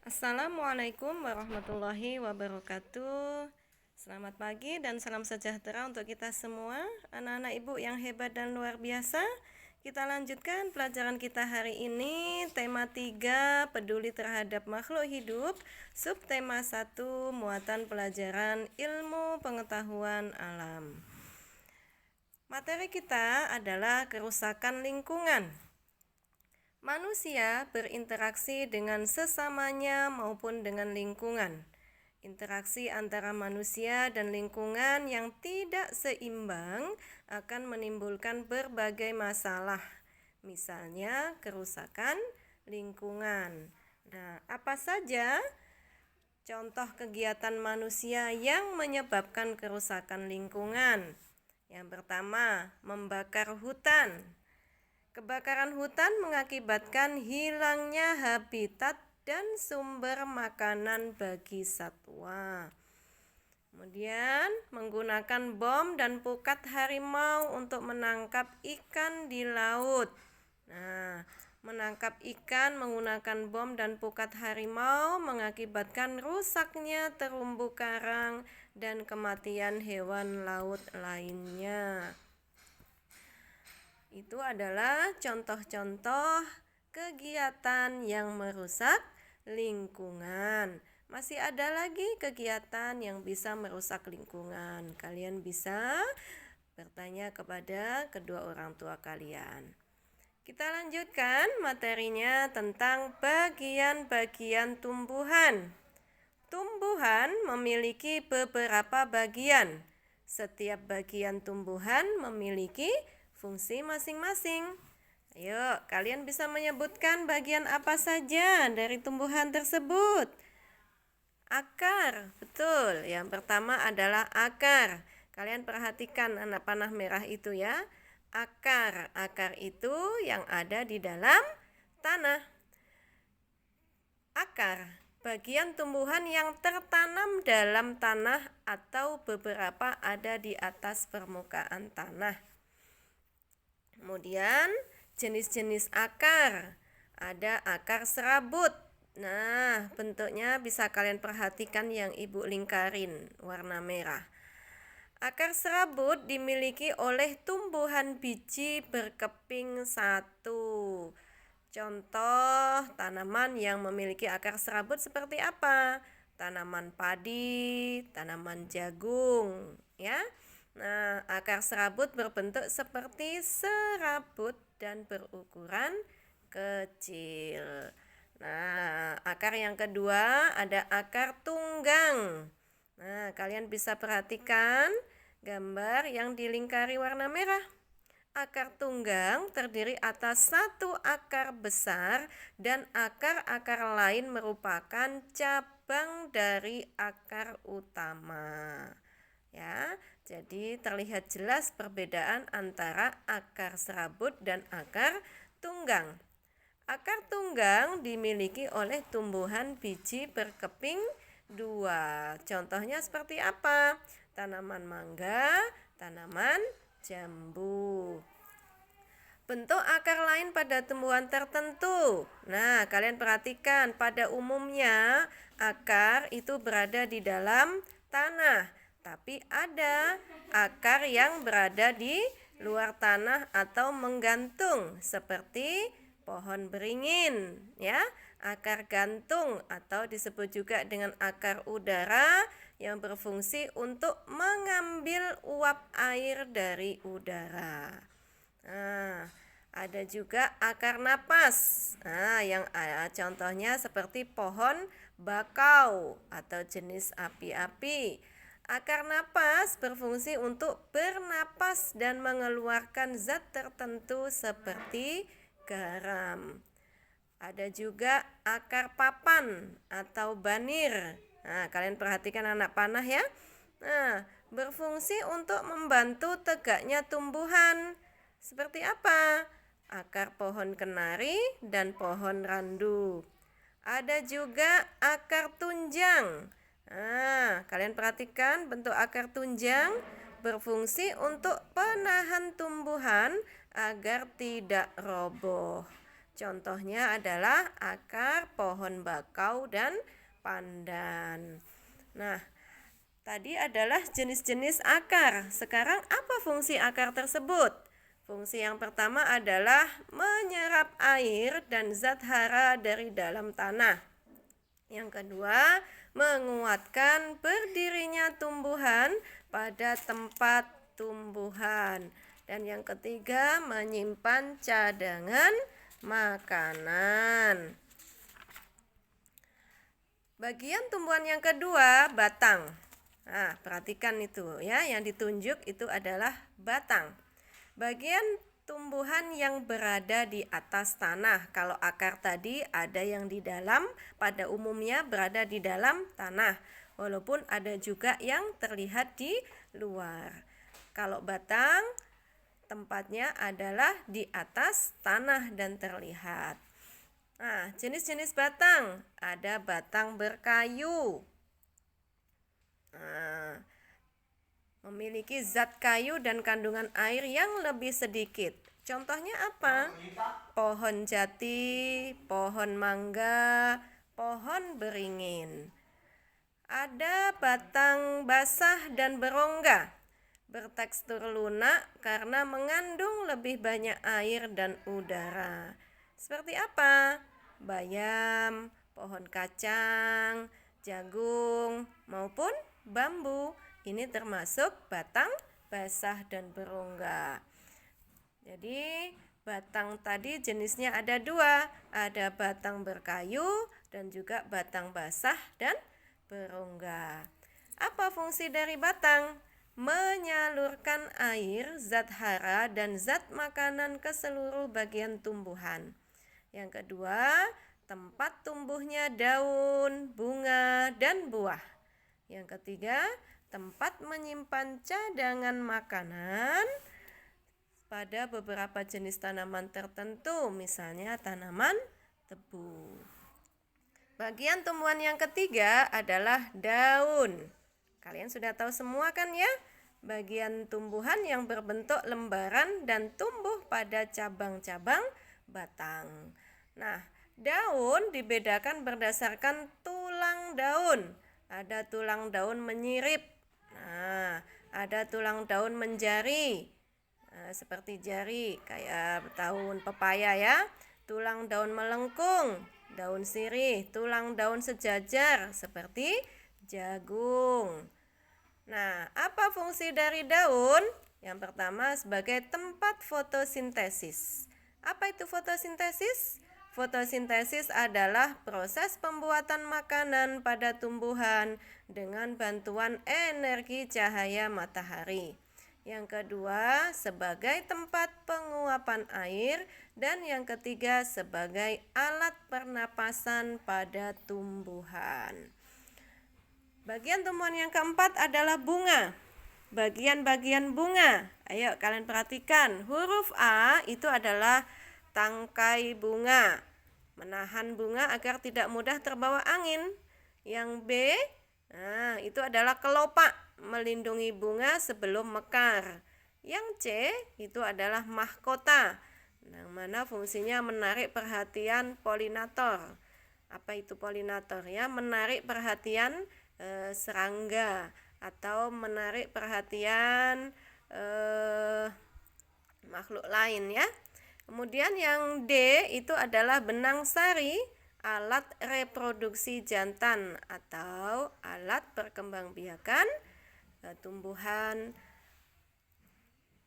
Assalamualaikum warahmatullahi wabarakatuh. Selamat pagi dan salam sejahtera untuk kita semua, anak-anak ibu yang hebat dan luar biasa. Kita lanjutkan pelajaran kita hari ini, tema 3, peduli terhadap makhluk hidup, subtema 1, muatan pelajaran ilmu pengetahuan alam. Materi kita adalah kerusakan lingkungan. Manusia berinteraksi dengan sesamanya maupun dengan lingkungan. Interaksi antara manusia dan lingkungan yang tidak seimbang akan menimbulkan berbagai masalah. Misalnya kerusakan lingkungan. Nah, apa saja contoh kegiatan manusia yang menyebabkan kerusakan lingkungan? Yang pertama, membakar hutan. Kebakaran hutan mengakibatkan hilangnya habitat dan sumber makanan bagi satwa. Kemudian, menggunakan bom dan pukat harimau untuk menangkap ikan di laut. Nah, menangkap ikan menggunakan bom dan pukat harimau mengakibatkan rusaknya terumbu karang dan kematian hewan laut lainnya. Itu adalah contoh-contoh kegiatan yang merusak lingkungan. Masih ada lagi kegiatan yang bisa merusak lingkungan. Kalian bisa bertanya kepada kedua orang tua kalian. Kita lanjutkan materinya tentang bagian-bagian tumbuhan. Tumbuhan memiliki beberapa bagian. Setiap bagian tumbuhan memiliki fungsi masing-masing. Ayo, kalian bisa menyebutkan bagian apa saja dari tumbuhan tersebut? Akar, betul. Yang pertama adalah akar. Kalian perhatikan anak panah merah itu ya. Akar itu yang ada di dalam tanah. Akar, bagian tumbuhan yang tertanam dalam tanah atau beberapa ada di atas permukaan tanah. Kemudian jenis-jenis akar. Ada akar serabut. Nah, bentuknya bisa kalian perhatikan yang ibu lingkarin warna merah. Akar serabut dimiliki oleh tumbuhan biji berkeping satu. Contoh tanaman yang memiliki akar serabut seperti apa? Tanaman padi, tanaman jagung, ya. Nah, akar serabut berbentuk seperti serabut dan berukuran kecil. Nah, akar yang kedua ada akar tunggang. Nah, kalian bisa perhatikan gambar yang dilingkari warna merah. Akar tunggang terdiri atas satu akar besar dan akar-akar lain merupakan cabang dari akar utama. Ya, jadi terlihat jelas perbedaan antara akar serabut dan akar tunggang. Akar tunggang dimiliki oleh tumbuhan biji berkeping dua. Contohnya seperti apa? Tanaman mangga, tanaman jambu. Bentuk akar lain pada tumbuhan tertentu. Nah, kalian perhatikan pada umumnya akar itu berada di dalam tanah. Tapi ada akar yang berada di luar tanah atau menggantung seperti pohon beringin, ya. Akar gantung atau disebut juga dengan akar udara yang berfungsi untuk mengambil uap air dari udara. Nah, ada juga akar napas. Nah, yang contohnya seperti pohon bakau atau jenis api-api. Akar napas berfungsi untuk bernapas dan mengeluarkan zat tertentu seperti garam. Ada juga akar papan atau banir. Nah, kalian perhatikan anak panah ya. Nah, berfungsi untuk membantu tegaknya tumbuhan. Seperti apa? Akar pohon kenari dan pohon randu. Ada juga akar tunjang. Nah, kalian perhatikan bentuk akar tunjang berfungsi untuk penahan tumbuhan agar tidak roboh. Contohnya adalah akar pohon bakau dan pandan. Nah, tadi adalah jenis-jenis akar. Sekarang apa fungsi akar tersebut? Fungsi yang pertama adalah menyerap air dan zat hara dari dalam tanah. Yang kedua, menguatkan berdirinya tumbuhan pada tempat tumbuhan. Dan yang ketiga, menyimpan cadangan makanan. Bagian tumbuhan yang kedua, batang. Nah, perhatikan itu ya, yang ditunjuk itu adalah batang. Bagian tumbuhan yang berada di atas tanah. Kalau akar tadi ada yang di dalam, pada umumnya berada di dalam tanah. Walaupun ada juga yang terlihat di luar. Kalau batang, tempatnya adalah di atas tanah dan terlihat. Nah, jenis-jenis batang, ada batang berkayu. Nah, memiliki zat kayu dan kandungan air yang lebih sedikit. Contohnya apa? Pohon jati, pohon mangga, pohon beringin. Ada batang basah dan berongga, bertekstur lunak karena mengandung lebih banyak air dan udara. Seperti apa? Bayam, pohon kacang, jagung, maupun bambu. Ini termasuk batang basah dan berongga. Jadi batang tadi jenisnya ada dua. Ada batang berkayu dan juga batang basah dan berongga. Apa fungsi dari batang? Menyalurkan air, zat hara, dan zat makanan ke seluruh bagian tumbuhan. Yang kedua, tempat tumbuhnya daun, bunga, dan buah. Yang ketiga, tempat menyimpan cadangan makanan pada beberapa jenis tanaman tertentu, misalnya tanaman tebu. Bagian tumbuhan yang ketiga adalah daun. Kalian sudah tahu semua kan ya? Bagian tumbuhan yang berbentuk lembaran dan tumbuh pada cabang-cabang batang. Nah, daun dibedakan berdasarkan tulang daun. Ada tulang daun menyirip. Nah, ada tulang daun menjari. Nah, seperti jari, kayak daun pepaya ya. Tulang daun melengkung, daun sirih, tulang daun sejajar seperti jagung. Nah, apa fungsi dari daun? Yang pertama, sebagai tempat fotosintesis. Apa itu fotosintesis? Fotosintesis adalah proses pembuatan makanan pada tumbuhan dengan bantuan energi cahaya matahari. Yang kedua, sebagai tempat penguapan air. Dan yang ketiga, sebagai alat pernapasan pada tumbuhan. Bagian tumbuhan yang keempat adalah bunga. Bagian-bagian bunga. Ayo kalian perhatikan. Huruf A itu adalah tangkai bunga, menahan bunga agar tidak mudah terbawa angin. Yang B, itu adalah kelopak, melindungi bunga sebelum mekar. Yang C itu adalah mahkota, yang mana fungsinya menarik perhatian polinator. Apa itu polinator ya? Menarik perhatian serangga atau menarik perhatian makhluk lain ya. Kemudian yang D itu adalah benang sari, alat reproduksi jantan atau alat perkembangbiakan tumbuhan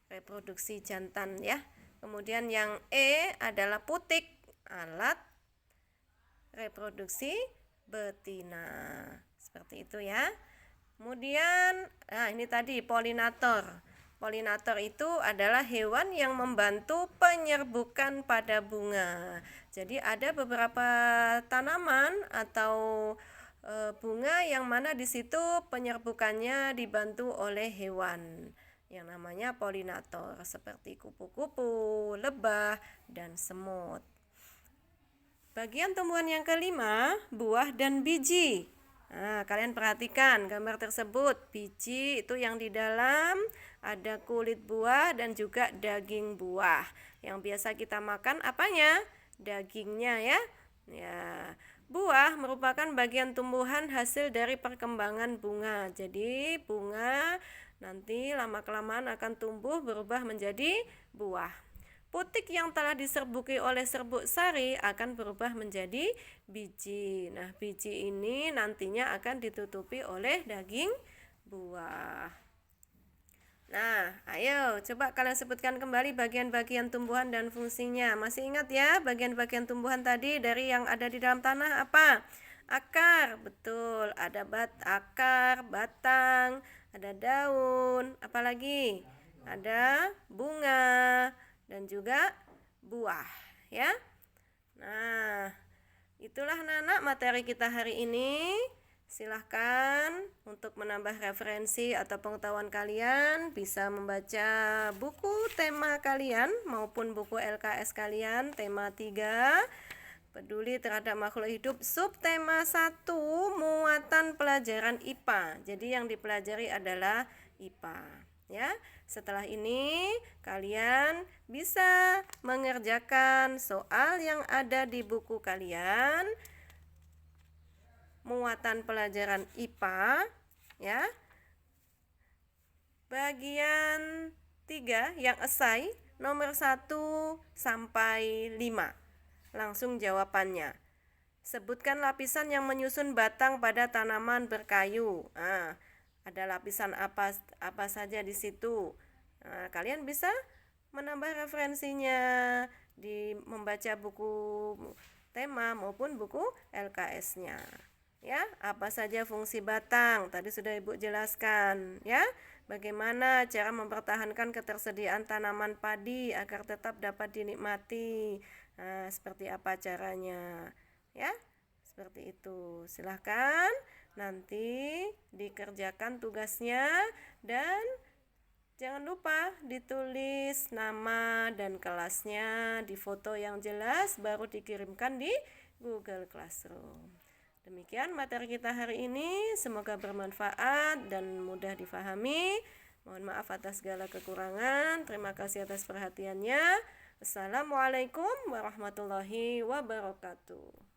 reproduksi jantan ya. Kemudian yang E adalah putik, alat reproduksi betina. Seperti itu ya. Kemudian ini tadi polinator. Polinator itu adalah hewan yang membantu penyerbukan pada bunga. Jadi ada beberapa tanaman atau bunga yang mana di situ penyerbukannya dibantu oleh hewan yang namanya polinator, seperti kupu-kupu, lebah, dan semut. Bagian tumbuhan yang kelima, buah dan biji. Nah, kalian perhatikan gambar tersebut. Biji itu yang di dalam ada kulit buah dan juga daging buah. Yang biasa kita makan apanya? dagingnya ya. Ya, buah merupakan bagian tumbuhan hasil dari perkembangan bunga. Jadi bunga nanti lama-kelamaan akan tumbuh berubah menjadi buah. Putik yang telah diserbuki oleh serbuk sari akan berubah menjadi biji. Nah, biji ini nantinya akan ditutupi oleh daging buah. Nah, ayo coba kalian sebutkan kembali bagian-bagian tumbuhan dan fungsinya. Masih ingat ya bagian-bagian tumbuhan tadi dari yang ada di dalam tanah apa? Akar, betul. Ada akar, batang, ada daun, apalagi? Ada bunga dan juga buah, ya. Nah, itulah anak-anak materi kita hari ini. Silahkan untuk menambah referensi atau pengetahuan kalian bisa membaca buku tema kalian maupun buku LKS kalian tema 3 peduli terhadap makhluk hidup subtema 1 muatan pelajaran IPA. Jadi yang dipelajari adalah IPA ya. Setelah ini kalian bisa mengerjakan soal yang ada di buku kalian muatan pelajaran IPA ya. Bagian 3 yang esai nomor 1 sampai 5. Langsung jawabannya. Sebutkan lapisan yang menyusun batang pada tanaman berkayu. Nah, ada lapisan apa saja di situ. Nah, kalian bisa menambah referensinya di membaca buku tema maupun buku LKS-nya. Ya, apa saja fungsi batang? Tadi sudah Ibu jelaskan, ya. Bagaimana cara mempertahankan ketersediaan tanaman padi agar tetap dapat dinikmati? Nah, seperti apa caranya? Ya, seperti itu. Silahkan nanti dikerjakan tugasnya dan jangan lupa ditulis nama dan kelasnya di foto yang jelas baru dikirimkan di Google Classroom. Demikian materi kita hari ini, semoga bermanfaat dan mudah difahami. Mohon maaf atas segala kekurangan. Terima kasih atas perhatiannya. Assalamualaikum warahmatullahi wabarakatuh.